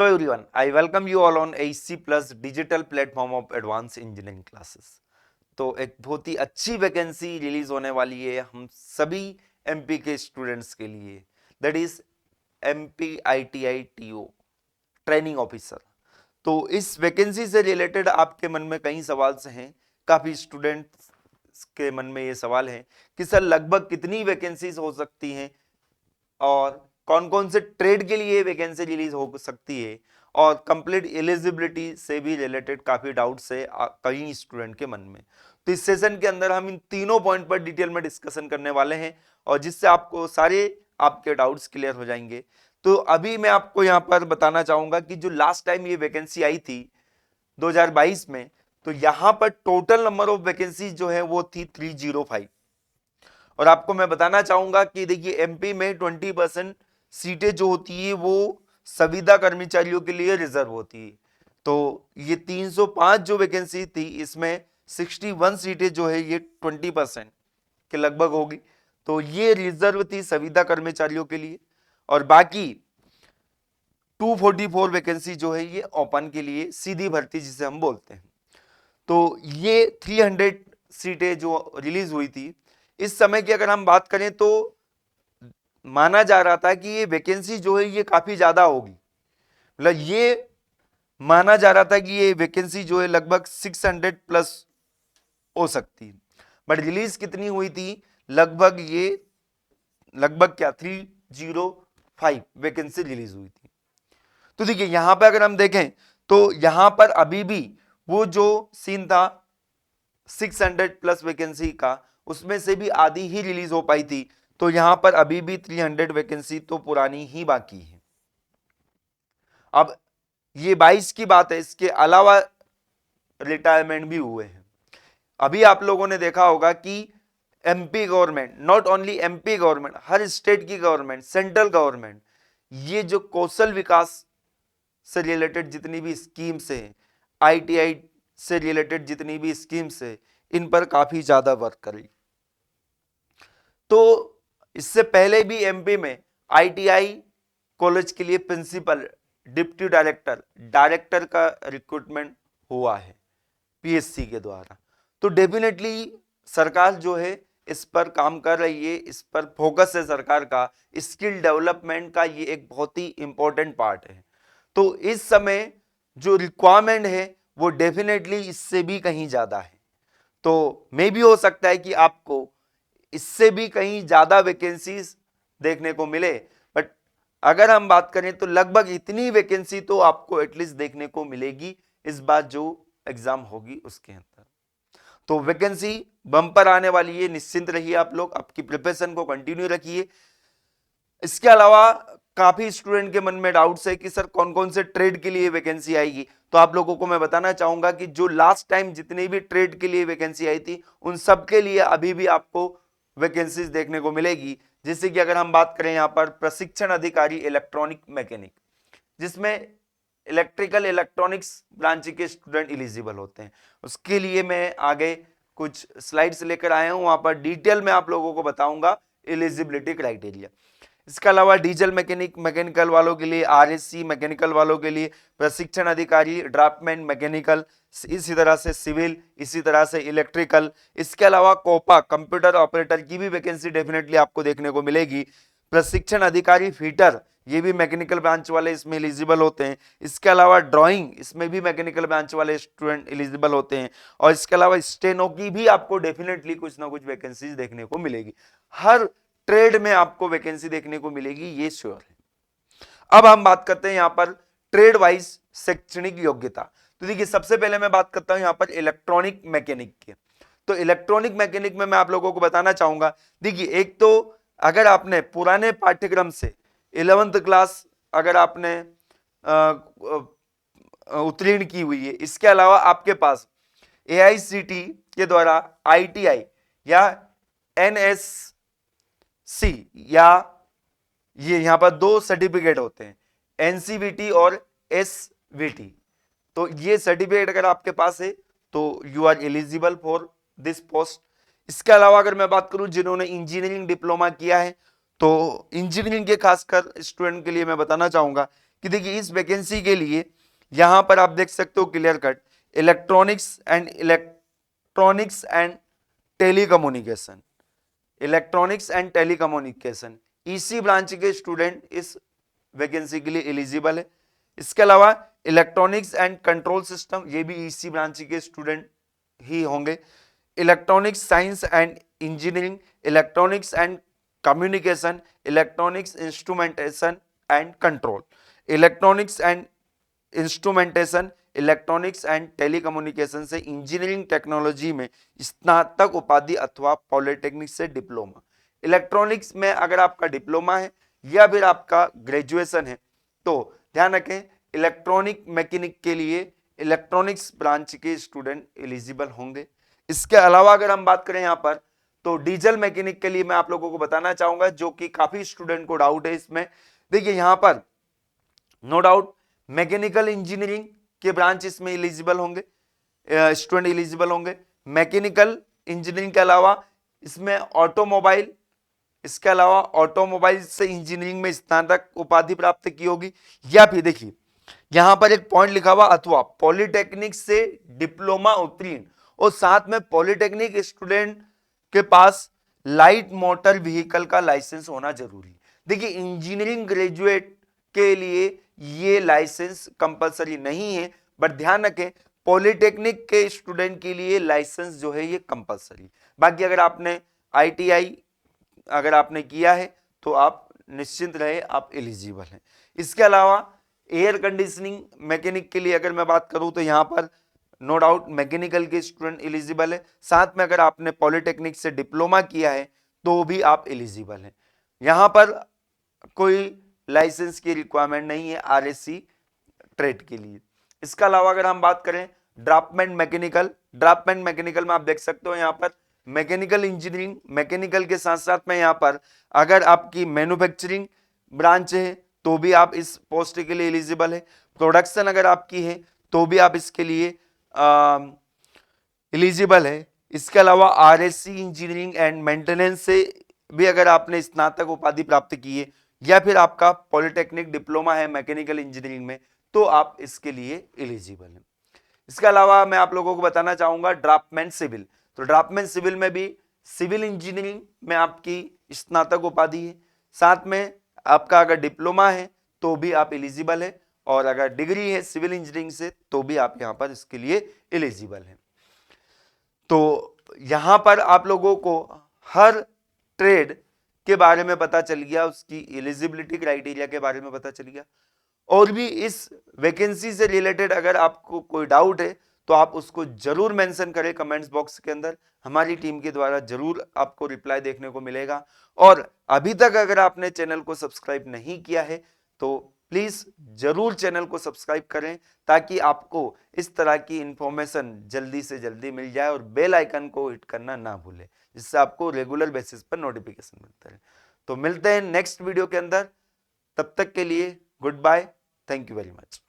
Hello everyone, I welcome you all on AC Plus digital platform of advanced engineering classes। तो एक बहुत ही अच्छी vacancy release होने वाली है हम सभी एमपी के स्टूडेंट्स के लिए, that is MP ITI TO training officer. तो इस वैकेंसी से रिलेटेड आपके मन में कई सवाल से हैं, काफी स्टूडेंट्स के मन में ये सवाल है कि सर लगभग कितनी वैकेंसीज हो सकती हैं और कौन कौन से ट्रेड के लिए वैकेंसी रिलीज हो सकती है, और कंप्लीट एलिजिबिलिटी से भी रिलेटेड काफी डाउट्स है कई स्टूडेंट के मन में। तो इस सेशन के अंदर हम इन तीनों पॉइंट पर डिटेल में डिस्कशन करने वाले हैं और जिससे आपको सारे आपके डाउट्स क्लियर हो जाएंगे। तो अभी मैं आपको यहां पर बताना चाहूंगा कि जो लास्ट टाइम ये वैकेंसी आई थी 2022 में, तो यहां पर टोटल नंबर ऑफ वैकेंसी जो है वो थी 305। और आपको मैं बताना चाहूंगा कि देखिए एमपी में 20% सीटें जो होती है वो संविदा कर्मचारियों के लिए रिजर्व होती है। तो ये 305 जो वैकेंसी थी इसमें 61 सीटें जो है ये 20% के लगभग होगी। तो ये रिजर्व थी संविदा कर्मचारियों के लिए, और बाकी 244 वैकेंसी जो है ये ओपन के लिए, सीधी भर्ती जिसे हम बोलते हैं। तो ये 300 सीटें जो रिलीज हुई थी इस समय की अगर हम बात करें तो माना जा रहा था कि ये वैकेंसी जो है ये काफी ज्यादा होगी, मतलब ये माना जा रहा था कि ये वैकेंसी जो है लगभग 600 प्लस हो सकती है। बट रिलीज कितनी हुई थी, लगभग क्या 305 वैकेंसी रिलीज हुई थी। तो देखिए यहां पर अगर हम देखें तो यहां पर अभी भी वो जो सीन था 600 प्लस वैकेंसी का, उसमें से भी आधी ही रिलीज हो पाई थी। तो यहां पर अभी भी 300 वैकेंसी तो पुरानी ही बाकी है। अब ये 22 की बात है, इसके अलावा रिटायरमेंट भी हुए हैं। अभी आप लोगों ने देखा होगा कि MP government, not only MP government, her state की गवर्नमेंट, सेंट्रल गवर्नमेंट, ये जो कौशल विकास से रिलेटेड जितनी भी स्कीम्स हैं, आईटीआई से रिलेटेड जितनी भी स्कीम्स है, इन पर काफी ज्यादा वर्क करी। तो इससे पहले भी एमपी में आईटीआई कॉलेज के लिए प्रिंसिपल, डिप्टी डायरेक्टर, डायरेक्टर का रिक्रूटमेंट हुआ है पीएससी के द्वारा। तो डेफिनेटली सरकार जो है इस पर काम कर रही है, इस पर फोकस है सरकार का। स्किल डेवलपमेंट का ये एक बहुत ही इंपॉर्टेंट पार्ट है। तो इस समय जो रिक्वायरमेंट है वो डेफिनेटली इससे भी कहीं ज्यादा है। तो मे भी हो सकता है कि आपको इससे भी कहीं ज्यादा वैकेंसीज देखने को मिले, बट अगर हम बात करें तो लगभग इतनी वैकेंसी तो आपको एटलीस्ट देखने को मिलेगी इस बार जो एग्जाम होगी उसके अंदर। तो वैकेंसी बम्पर आने वाली है, निश्चिंत रहिए आप लोग, आपकी प्रिपरेशन को कंटिन्यू रखिए। इसके अलावा काफी स्टूडेंट के मन में डाउट्स है कि सर कौन कौन से ट्रेड के लिए वैकेंसी आएगी। तो आप लोगों को मैं बताना चाहूंगा कि जो लास्ट टाइम जितनी भी ट्रेड के लिए वैकेंसी आई थी उन सब के लिए अभी भी आपको वैकेंसीज देखने को मिलेगी। जैसे कि अगर हम बात करें यहाँ पर प्रशिक्षण अधिकारी इलेक्ट्रॉनिक मैकेनिक, जिसमें इलेक्ट्रिकल इलेक्ट्रॉनिक्स ब्रांच के स्टूडेंट एलिजिबल होते हैं, उसके लिए मैं आगे कुछ स्लाइड्स लेकर आया हूं, वहां पर डिटेल में आप लोगों को बताऊंगा एलिजिबिलिटी क्राइटेरिया। इसके अलावा डीजल मैकेनिक, मैकेनिकल वालों के लिए आरएससी, मैकेनिकल वालों के लिए प्रशिक्षण अधिकारी ड्राफ्टमैन मैकेनिकल, इसी तरह से सिविल, इसी तरह से इलेक्ट्रिकल। इसके अलावा कोपा कंप्यूटर ऑपरेटर की भी वैकेंसी डेफिनेटली आपको देखने को मिलेगी। प्रशिक्षण अधिकारी फीटर, ये भी मैकेनिकल ब्रांच वाले इसमें एलिजिबल होते हैं। इसके अलावा ड्राइंग, इसमें भी मैकेनिकल ब्रांच वाले स्टूडेंट एलिजिबल होते हैं। और इसके अलावा स्टेनो की भी आपको डेफिनेटली कुछ ना कुछ वैकेंसीज देखने को मिलेगी। हर ट्रेड में आपको वैकेंसी देखने को मिलेगी, ये श्योर है। अब हम बात करते हैं यहां पर ट्रेड वाइज शैक्षणिक योग्यता। तो देखिए सबसे पहले मैं बात करता हूं यहां पर इलेक्ट्रॉनिक मैकेनिक की। तो इलेक्ट्रॉनिक मैकेनिक में मैं आप लोगों को बताना चाहूंगा, देखिए एक तो अगर आपने पुराने पाठ्यक्रम से 11th क्लास अगर आपने उत्तीर्ण की हुई है, इसके अलावा आपके पास एआईसीटी के द्वारा आईटीआई या एनएससी, या ये यहां पर दो सर्टिफिकेट होते हैं, एनसीवीटी और एसवीटी। तो ये सर्टिफिकेट अगर आपके पास है तो you are eligible for this post. इसके अलावा अगर मैं बात करूं जिन्होंने इंजीनियरिंग डिप्लोमा किया है, तो इंजीनियरिंग के खासकर स्टूडेंट के लिए मैं बताना चाहूंगा कि देखिए इस वैकेंसी के लिए यहां पर आप देख सकते हो clear cut electronics and telecommunication, electronics and telecommunication, EC branch के स्टूडेंट इस वैकेंसी के लिए एलिजिबल है। इसके अलावा इलेक्ट्रॉनिक्स एंड कंट्रोल सिस्टम, ये भी ईसी ब्रांच के स्टूडेंट ही होंगे। Electronics science and engineering, electronics and communication, electronics instrumentation and control, electronics and instrumentation, electronics and telecommunication से इंजीनियरिंग टेक्नोलॉजी में स्नातक उपाधि अथवा पॉलिटेक्निक से डिप्लोमा। इलेक्ट्रॉनिक्स में अगर आपका डिप्लोमा है या फिर आपका ग्रेजुएशन है तो ध्यान रखें इलेक्ट्रॉनिक मैकेनिक के लिए इलेक्ट्रॉनिक्स ब्रांच के स्टूडेंट एलिजिबल होंगे। इसके अलावा अगर हम बात करें यहां पर तो डीजल मैकेनिक के लिए मैं आप लोगों को बताना चाहूंगा, जो कि काफी स्टूडेंट को डाउट है इसमें। देखिए यहां पर नो डाउट मैकेनिकल इंजीनियरिंग के ब्रांच इसमें एलिजिबल होंगे, स्टूडेंट एलिजिबल होंगे। मैकेनिकल इंजीनियरिंग के अलावा इसमें ऑटोमोबाइल, इसके अलावा ऑटोमोबाइल से इंजीनियरिंग में स्नातक उपाधि प्राप्त की होगी, या फिर देखिए यहां पर एक पॉइंट लिखा हुआ अथवा पॉलिटेक्निक से डिप्लोमा उत्तीर्ण, और साथ में पॉलिटेक्निक स्टूडेंट के पास लाइट मोटर व्हीकल का लाइसेंस होना जरूरी। देखिए इंजीनियरिंग ग्रेजुएट के लिए ये लाइसेंस कंपलसरी नहीं है, बट ध्यान रखें पॉलिटेक्निक के स्टूडेंट के लिए लाइसेंस जो है ये कंपलसरी। बाकी अगर आपने आईटीआई अगर आपने किया है तो आप निश्चिंत रहे, आप एलिजिबल हैं। इसके अलावा एयर कंडीशनिंग मैकेनिक के लिए अगर मैं बात करूं तो यहां पर नो डाउट मैकेनिकल के स्टूडेंट एलिजिबल है। साथ में अगर आपने पॉलिटेक्निक से डिप्लोमा किया है तो भी आप एलिजिबल हैं। यहां पर कोई लाइसेंस की रिक्वायरमेंट नहीं है आरएससी ट्रेड के लिए। इसके अलावा अगर हम बात करें ड्राफ्टमैन मैकेनिकल में आप देख सकते हो यहां पर मैकेनिकल इंजीनियरिंग, मैकेनिकल के साथ साथ में यहां पर अगर आपकी मैन्युफैक्चरिंग ब्रांच है तो भी आप इस पोस्ट के लिए एलिजिबल है। प्रोडक्शन अगर आपकी है तो भी आप इसके लिए एलिजिबल है। इसके अलावा आरएससी इंजीनियरिंग एंड मेंटेनेंस से भी अगर आपने स्नातक उपाधि प्राप्त की है या फिर आपका पॉलिटेक्निक डिप्लोमा है मैकेनिकल इंजीनियरिंग में तो आप इसके लिए एलिजिबल हैं। इसके अलावा मैं आप लोगों को बताना चाहूंगा ड्राफ्टमैन सिविल, तो ड्राफ्टमैन सिविल में भी सिविल इंजीनियरिंग में आपकी स्नातक उपाधि है, साथ में आपका अगर डिप्लोमा है तो भी आप एलिजिबल है, और अगर डिग्री है सिविल इंजीनियरिंग से तो भी आप यहां पर इसके लिए एलिजिबल हैं। तो यहां पर आप लोगों को हर ट्रेड के बारे में पता चल गया, उसकी एलिजिबिलिटी क्राइटेरिया के बारे में पता चल गया। और भी इस वैकेंसी से रिलेटेड अगर आपको कोई डाउट है तो आप उसको जरूर मेंशन करें कमेंट्स बॉक्स के अंदर, हमारी टीम के द्वारा जरूर आपको रिप्लाई देखने को मिलेगा। और अभी तक अगर आपने चैनल को सब्सक्राइब नहीं किया है तो प्लीज जरूर चैनल को सब्सक्राइब करें ताकि आपको इस तरह की इंफॉर्मेशन जल्दी से जल्दी मिल जाए, और बेल आइकन को हिट करना ना भूलें जिससे आपको रेगुलर बेसिस पर नोटिफिकेशन मिलता है। तो मिलते हैं नेक्स्ट वीडियो के अंदर, तब तक के लिए good bye, thank you very much.